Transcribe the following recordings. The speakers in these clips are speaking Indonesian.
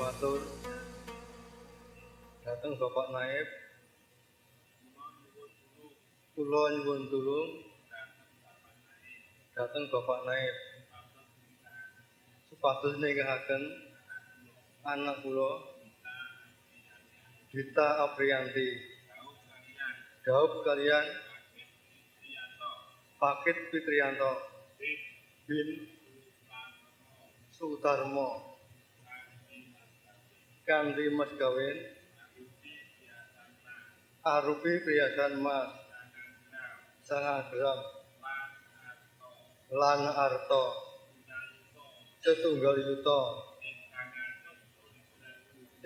matur dhateng Bapak Naib kula nyuwun tulung dhateng Bapak Naib supados negahaken anak kula Dita Apriyanti dhaup kaliyan Pakit Fitriyanto bin Sutarmo kanthi mas kawin arupi priyasan emas 9 gram lan arta 1 yuta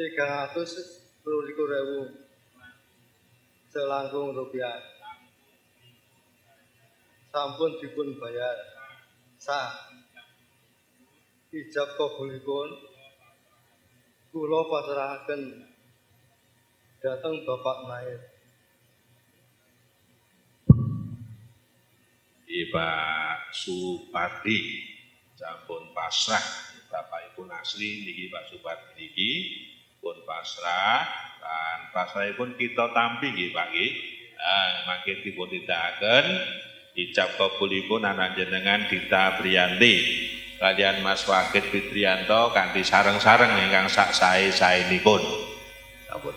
322.000 selangkung rupiah sampun dipun bayar sah ijab kabulipun kula pasrahaken dhateng Bapak Naib. Pak Supardi sampun pasrah bapakipun asli niki Pak Supardi niki pun pasrah lan pasrahipun kita tampi nggih Pak nggih. Mangke dipun tindakaken ijab kabulipun anak jenengan Dita Apriyanti kaliyan Mas Pakit Fitriyanto kanthi sareng-sareng ingkang sak sae-saenipun. Sampun.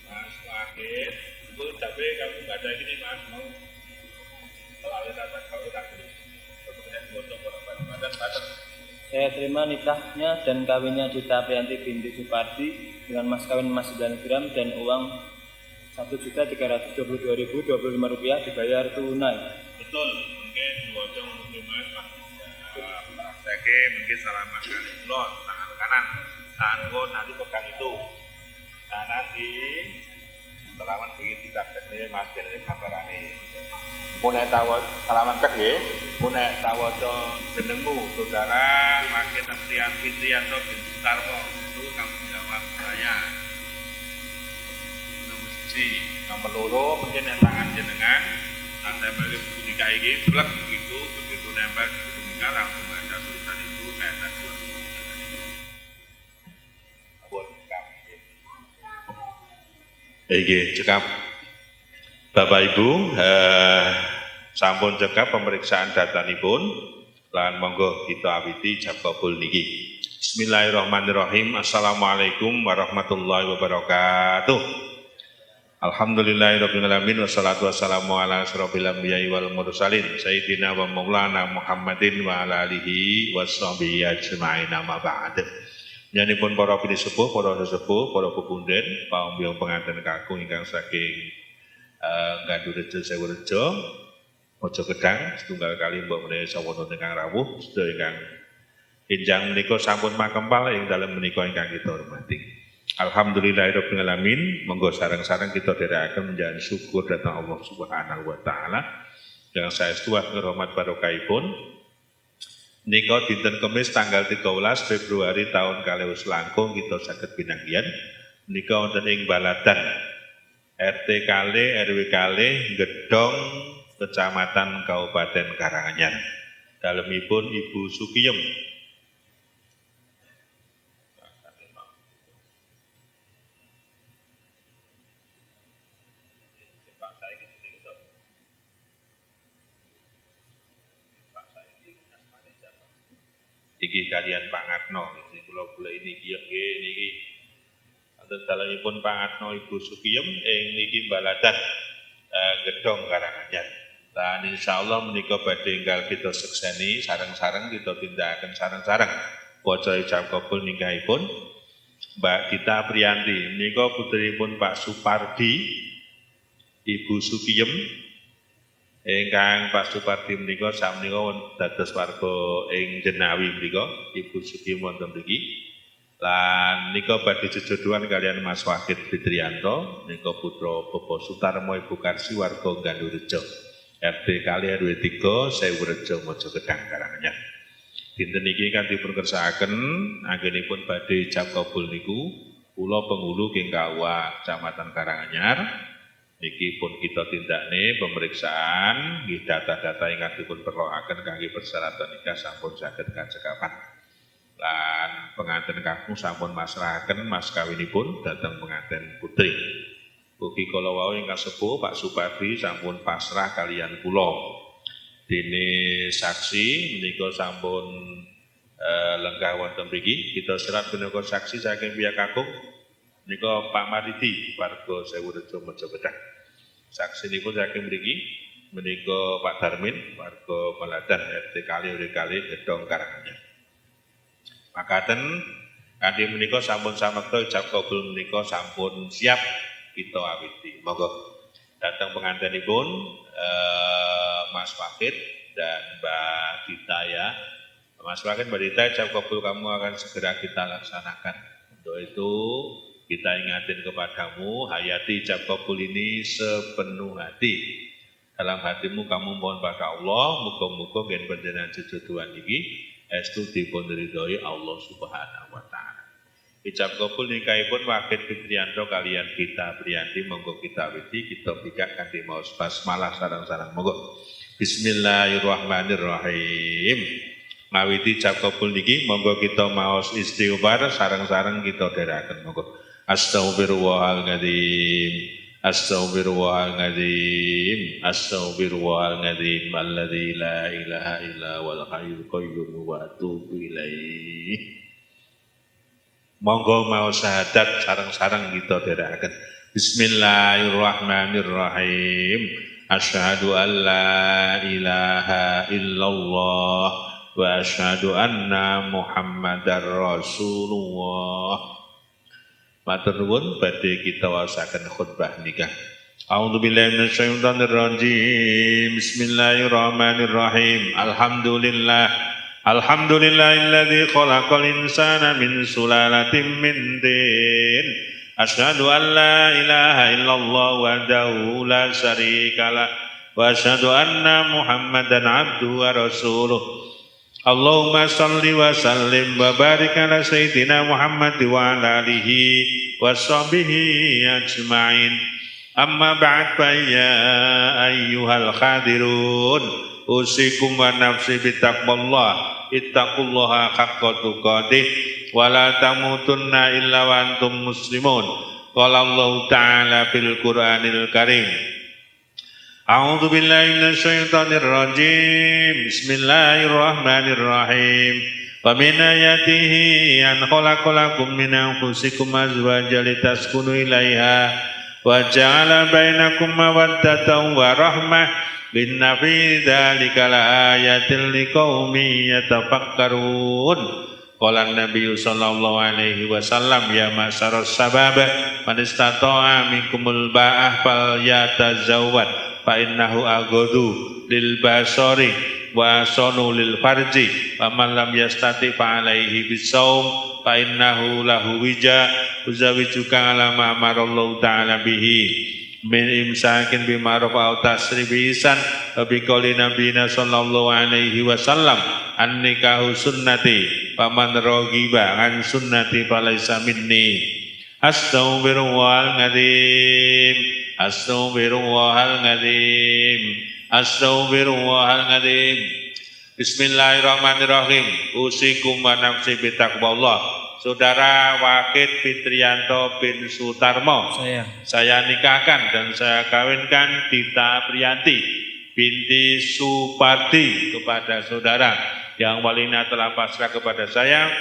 Mas Pakit, itu cabe kamu baca gini Mas mau selalu datang kalau tak dulu. Saya terima nikahnya dan kawinnya Dita Apriyanti binti Supardi dengan mas kawin emas 9 gram dan uang Rp1.322.025 dibayar tunai. Betul, mungkin diwaca untuk Mas Pak. Prakteknya mungkin selama kali lo tangan kanan, tangan nanti pegang itu. Nah nanti selamat di prakteknya Mas jadi kabarane. Punya tahu selamat kerja, punya tahu jenengmu saudara Makin Fitriyanto bin Sutarmo itu kamu jawab saya. Nomor loro mungkin yang tangan jenengan nanti bagi buku nikah ini blek begitu nempel di buku nikah langsung baca tulisan itu kayak tadi cekap Bapak Ibu sampun cekap pemeriksaan datanipun lan monggo kita awiti ijab kabul niki. Bismillahirrahmanirrahim. Assalamualaikum warahmatullahi wabarakatuh. Alhamdulillahirabbil alamin wassalatu wassalamu ala asyrofil anbiya'i wal mursalin sayyidina wa maulana Muhammadin wa ala alihi washabihi ajma'in amma ba'd. Nyanipun para pilih sepuh, para sesepuh, para pepunden, paumbiong pengantin kakung ingkang saking Gandurejo Sewurejo, Mojo Gedang, setunggal kali mbok menawi sawono ingkang rawuh, sedaya ingkang enjang menika sampun makempal ing dalem menika ingkang kita hormati. Alhamdulillahirabbil alamin, monggo sareng-sareng kita dherekaken menjalani syukur dhateng Allah Subhanahu wa taala. Dengan saestu ngurmat barokahipun. Nika dinten Kamis tanggal 13 Februari tahun 2020 langkung kita saged pinanggihan nika wonten ing Baladan RT Kale RW Kale Gedong Kecamatan Kabupaten Karanganyar. Dalemipun Ibu Sukiyem. Iki kalian Pak Ngatno, iki kula ini niki. Wonten dalemipun Pak Ngatno Ibu Sukiyem niki Baladan Gedong Karanganyar. Dan insyaallah menika badhe enggal kita sekseni sareng-sareng kita tindakaken sareng-sareng waca ijab kabul nikahipun Mbak Dita Apriyanti menika putrinipun Pak Supardi Ibu Sukiyem ingkang Pak Supardi menika sakmenika dados warga ing Jenawi menika Ibu Sukiyem wonten mriki lan nika badhe jejodohan kalian Mas Pakit Fitriyanto nika putra Bapak Sutarmo Ibu Karsi warga Gandurejo RT kali RW 3 Sewurejo Mojo Gedang Karanganyar. Dinten iki kan dipun kersakaken anggenipun badhe ijab kabul niku kula penghulu King Kawa Kecamatan Karanganyar Niki pun kita tindakne pemeriksaan nggih data-data ingkang dipun perloaken kangge persyaratan nikah sampun saged kacekapan. Lan pengantin kakung sampun masrahaken mas kawinipun dhateng pengantin putri. Ugi kala wau ingkang sepuh Pak Supardi sampun pasrah kaliyan kula. Dene saksi menika sampun lenggah wonten mriki, kita serat punika saksi saking pihak kakung menika Pak Maridi warga Sewurejo Mojokedah. Saksinipun saking mriki menika Pak Darmin warga Baladan RT kali Gedong Karanganyar. Makaten kanthi menika sampun samekta ijab kabul menika sampun siap kita awiti. Monggo datang pengantinipun Mas Fakir dan Mbak Dita ya. Mas Fakir, Mbak Dita, ijab kabul kamu akan segera kita laksanakan. Untuk itu kita ingatin kepadamu, hayati ijab kabul ini sepenuh hati. Dalam hatimu kamu mohon pada Allah, muga-muga gen panjenengan jejodohan iki estu dipun ridhoi Allah Subhanahu wa taala. Ijab kabul nikahipun Wakil Fitriyanto kalian Gita Priyanti, monggo kita witi kita bikak kanthi maos basmalah sareng-sareng monggo. Bismillahirrahmanirrahim. Ngawiti ijab kabul niki monggo kita maos istighfar sareng-sareng kita dherekaken monggo. Astaghfirullahaladzim, astaghfirullahaladzim, astaghfirullahaladzim, alladzi la ilaha illa wal hayyul qayyum wa atubu ilaih. Monggo mau syahadat sareng-sareng kita dherekaken. Bismillahirrahmanirrahim. Asyhadu an la ilaha illallah wa asyhadu anna Muhammadar Rasulullah. Matur nuwun badhe kita waosaken khutbah nikah. A'udzubillahi minasyaitonir rajim. Bismillahirrahmanirrahim. Alhamdulillahilladzi khalaqal insana min sulalatin min tin. Asyhadu an la ilaha illallah wahdahu la syarikalah wa asyhadu anna Muhammadan abduhu wa rasuluh. Allahumma salli wa sallim wa barik ala sayyidina Muhammad wa ala alihi wa sahbihi ajma'in. Amma ba'd fa ya ayyuhal khadirun usikum wa nafsi bitaqwallah ittaqullaha haqqa tuqatih wa la tamutunna illa wa antum muslimun. Qala Allah ta'ala fil Qur'anil Karim. A'udzu billahi minasyaitonir rajim. Bismillahirrahmanirrahim. Wa min ayatihi an khalaqalakum min anfusikum azwajan litaskunu ilaiha wa ja'ala bainakum mawaddatan wa rahmah. Inna fi dzalika laayatil liqaumin yatafakkarun. Qala an-nabiy sallallahu alaihi wasallam ya ma'syaras sabab man istata'a minkumul ba'ah falyatazawwad fa innahu aghadhu lil basari wa sanu lil farji wa man lam yastati fa alaihi bisawm fa innahu lahu wija uzawijuka ala ma amarallahu ta'ala bihi min imsakin bima'ruf aw tasrifi ihsan wa biqauli nabiyina sallallahu alaihi wasallam an nikahu sunnati fa man raghiba an sunnati falaysa minni. Astaghfirullahaladzim. Astaghfirullahaladzim. Astaghfirullahaladzim. Bismillahirrahmanirrahim. Usikum wa nafsi bitaqwallah. Saudara Wakil Fitriyanto bin Sutarmo, saya nikahkan dan saya kawinkan Dita Priyanti binti Supardi kepada saudara. Yang walinya telah pasrah kepada saya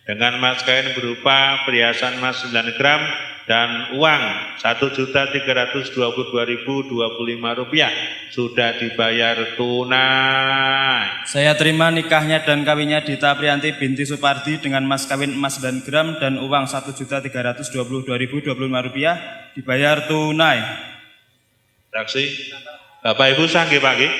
dengan mas kawin berupa perhiasan emas 9 gram dan uang Rp1.322.025 sudah dibayar tunai. Saya terima nikahnya dan kawinnya Dita Priyanti binti Supardi dengan mas kawin emas 9 gram dan uang Rp1.322.025 dibayar tunai. Saksi, Bapak Ibu sanggih pagi.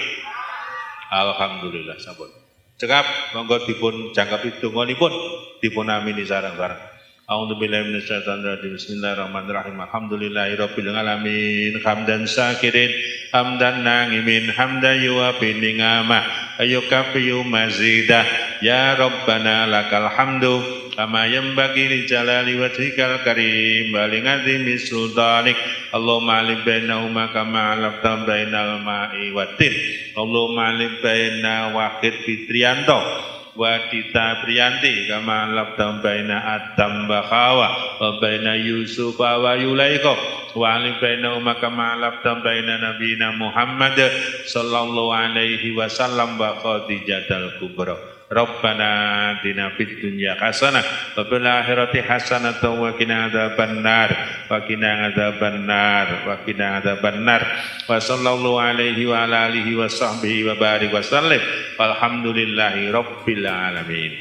Alhamdulillah sampun. Cekap monggo dipun jangkepi donganipun dipun amini sareng-sareng. A'udzubillahi minasyaitonir rajim. Bismillahirrahmanirrahim. Alhamdulillahirabbil alamin. Hamdan syakirin, hamdan nangimin, hamdan yuwafi ni'amah, ayyukafiyu mazidah. Ya Rabbana lakal hamdu kama yanbaghi li jalali wajhikal karim wa li 'azimi sultanik. Allahumma alim bainahuma kama alafta bainal ma'i watin. Allahumma alim baina Wahid Fitrianto wa Dita Priyanti kama alafta baina Adam wa Hawa wa baina Yusuf wa Yulaika wa alim bainahuma kama alafta baina nabiyina Muhammad sallallahu alaihi wasallam wa Khadijatul Kubra. Rabbana atina fid dunya hasanah wa fil akhirati hasanah wa qina adzabannar wa qina adzabannar wa qina adzabannar wa sallallahu alaihi wa ala alihi wa sahbihi wa barik wa sallim walhamdulillahi rabbil alamin.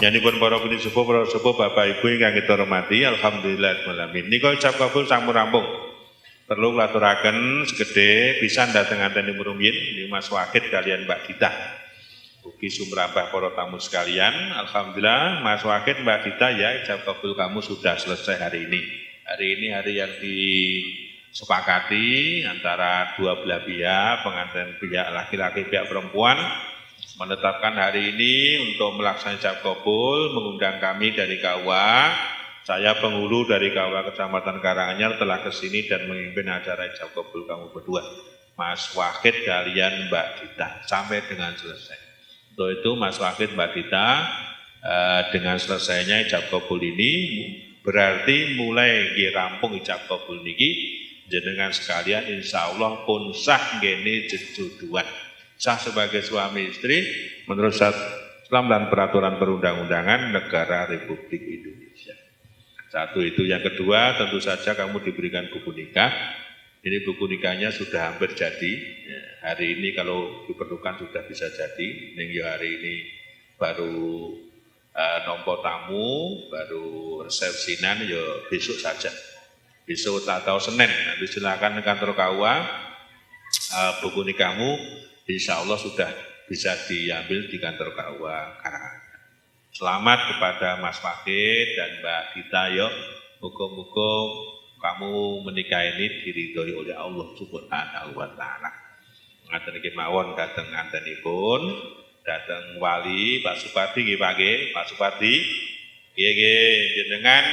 Nyanipun para pundi sepuh Bapak Ibu ingkang kita hormati, alhamdulillah alamin. Nika ucap kabul sampun rampung. Perlu ngaturaken segede pisan dhatengaken rumiyin di Mas Wahid kalian Mbak Gita. Ugi sumrambah para tamu sekalian, alhamdulillah Mas Wahid Mbak Gita ya ucap kabul kamu sudah selesai hari ini. Hari ini hari yang disepakati antara dua belah pihak, pengantin pihak laki-laki pihak perempuan. Menetapkan hari ini untuk melaksanakan ijab kabul, mengundang kami dari KUA. Saya penghulu dari KUA Kecamatan Karanganyar telah kesini dan memimpin acara ijab kabul kamu berdua. Mas Wahid kalian Mbak Gita sampai dengan selesai. Untuk itu Mas Wahid Mbak Dita, dengan selesainya ijab kabul ini berarti mulai rampung ijab kabul niki jenengan sekalian insya Allah pun sah ngene jejodohan. Sah sebagai suami istri menurut Islam dan peraturan perundang-undangan negara Republik Indonesia. Satu itu. Yang kedua, tentu saja kamu diberikan buku nikah. Ini buku nikahnya sudah hampir jadi. Hari ini kalau diperlukan sudah bisa jadi. Ini hari ini baru nompo tamu, baru resepsinan, ya besok saja. Besok atau Senin. Nanti silakan ke kantor KUA. Buku nikahmu insya Allah sudah bisa diambil di kantor KUA Karanganyar. Selamat kepada Mas Wahid dan Mbak Dita ya. Muga-muga kamu menikah ini diridhoi oleh Allah Subhanahu wa taala. Ngaten iki mawon dateng antenipun, dateng wali Pak Supardi nggih Pak nggih, Pak Supardi. Nggih jenengan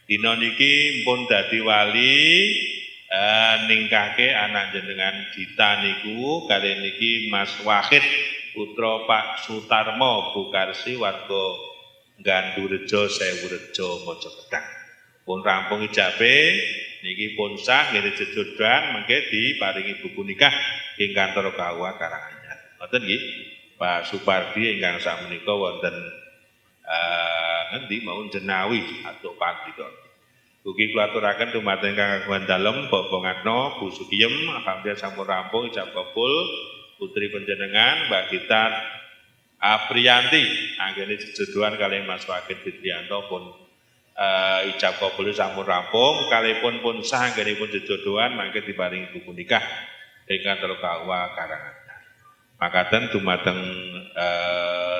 dina niki pun dadi wali ningkahke anak jenengan Dita niku kali niki Mas Wahid putra Pak Sutarmo Bukarsi warga Gandurejo Sewurejo Mojokedang. Pun rampung ijabe niki pun sah ngene jejodohan mengke diparingi buku nikah ing kantor KUA Karanganyar. Ngoten nggih Pak Supardi ingkang sakmenika wonten ngendi mawon Jenawi atau Pandhita. Ugi kula aturaken dumateng Kang Agung Dalem Bobongatno Bu Sugiem alhamdulillah sampun rampung ijab kabul putri panjenengan Mbak Dita Apriyanti anggene jejodohan kalih Mas Wahid Fitrianto pun ijab kabul sampun rampung kalipun pun sah anggenipun jejodohan mangke diparingi buku nikah ing kantor KUA Karanganyar. Makaten dumateng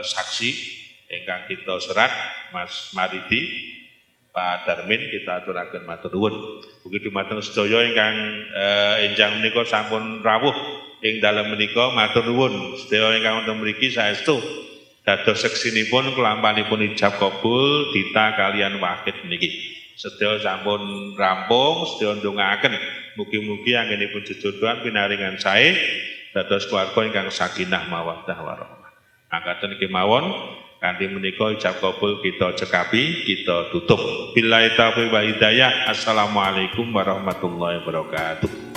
saksi ingkang kita serat Mas Maridi Pak Darmin kita aturaken matur nuwun. Ugi dumateng sedaya ingkang enjang menika sampun rawuh ing dalem menika matur nuwun. Sedaya ingkang wonten mriki saestu dados seksinipun kelampanipun ijab kabul Dita kalian Wahid niki. Sedaya sampun rampung, sedaya ndongaaken mugi-mugi anggenipun jejodohan pinaringan sae dados keluarga ingkang sakinah mawaddah warahmah. Makaten iki mawon kanthi menika ijab kabul kita cekapi, kita tutup. Billahi taufiq wa hidayah. Assalamualaikum warahmatullahi wabarakatuh.